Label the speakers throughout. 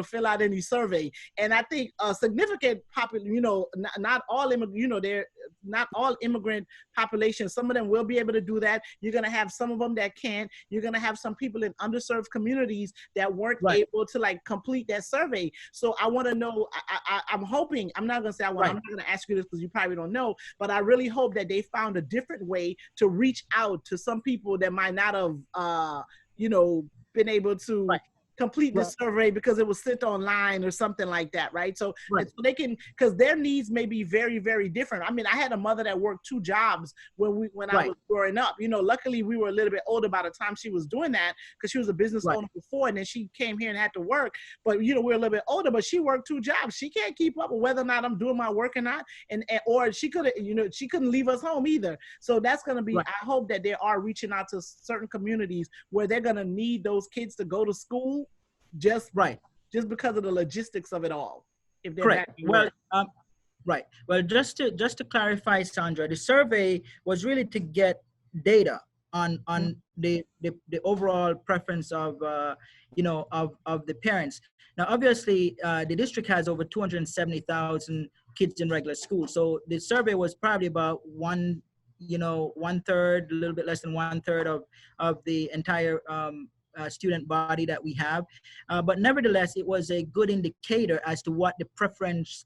Speaker 1: to fill out any survey. And I think a significant not all they're not all immigrant populations. Some of them will be able to do that. You're going to have some of them that can't. You're going to have some people in underserved communities that weren't able to like complete that survey. So I want to know, I'm hoping, I'm not going to say I want, I'm not going to ask you this because you probably don't know, but I really hope that they found a different way to reach out to some people that might not have, been able to complete the survey because it was sent online or something like that, right? So, so they can, because their needs may be very, very different. I mean, I had a mother that worked 2 jobs when I was growing up. Luckily we were a little bit older by the time she was doing that because she was a business owner before, and then she came here and had to work. But we're a little bit older, but she worked 2 jobs. She can't keep up with whether or not I'm doing my work or not, and or she couldn't, she couldn't leave us home either. So that's going to be. I hope that they are reaching out to certain communities where they're going to need those kids to go to school. Just because of the logistics of it all. If they're
Speaker 2: Well, just to clarify, Sandra, the survey was really to get data on the overall preference of of the parents. Now, obviously, the district has over 270,000 kids in regular school, so the survey was probably about one third, a little bit less than 1/3 of the entire student body that we have, but nevertheless, it was a good indicator as to what the preference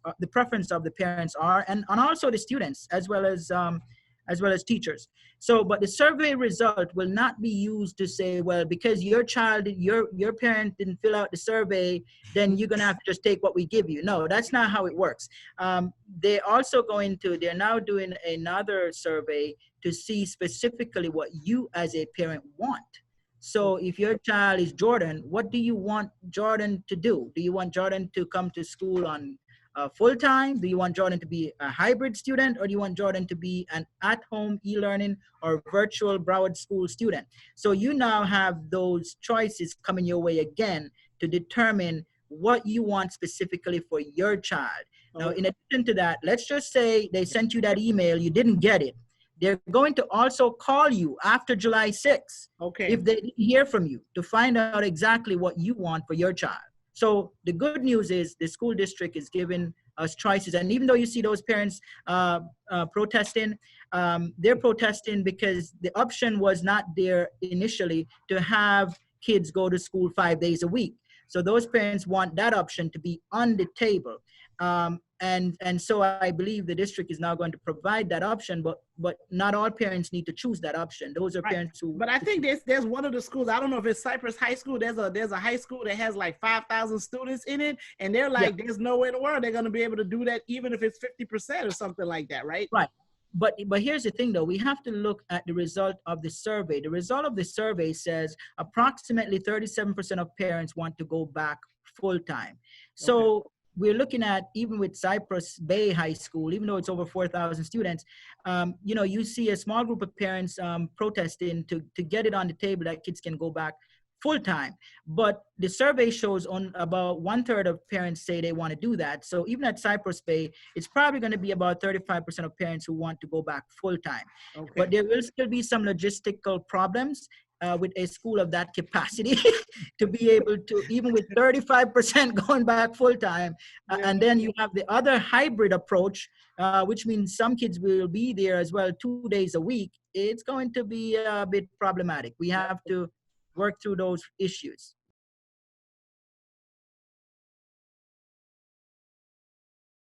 Speaker 2: of the parents are, and also the students as well as teachers. So, but the survey result will not be used to say, well, because your parent didn't fill out the survey, then you're gonna have to just take what we give you. No, that's not how it works. They're now doing another survey to see specifically what you as a parent want. So if your child is Jordan, what do you want Jordan to do? Do you want Jordan to come to school on full-time? Do you want Jordan to be a hybrid student, or do you want Jordan to be an at-home e-learning or virtual Broward School student? So you now have those choices coming your way again to determine what you want specifically for your child. Now, in addition to that, let's just say they sent you that email, you didn't get it. They're going to also call you after July 6th, if they didn't hear from you, to find out exactly what you want for your child. So the good news is the school district is giving us choices. And even though you see those parents protesting, they're protesting because the option was not there initially to have kids go to school 5 days a week. So those parents want that option to be on the table. And so I believe the district is now going to provide that option, but not all parents need to choose that option. Those are parents who.
Speaker 1: But I think there's one of the schools, I don't know if it's Cypress High School. There's a high school that has like 5,000 students in it, and they're like, there's no way in the world they're going to be able to do that, even if it's 50% or something like that, right?
Speaker 2: Right. But here's the thing, though. We have to look at the result of the survey. The result of the survey says approximately 37% of parents want to go back full time. So we're looking at, even with Cypress Bay High School, even though it's over 4,000 students, you see a small group of parents protesting to get it on the table that kids can go back full time. But the survey shows on about 1/3 of parents say they want to do that. So even at Cypress Bay, it's probably going to be about 35% of parents who want to go back full time. But there will still be some logistical problems with a school of that capacity to be able to, even with 35% going back full time. And then you have the other hybrid approach, which means some kids will be there as well 2 days a week. It's going to be a bit problematic. We have to work through those issues.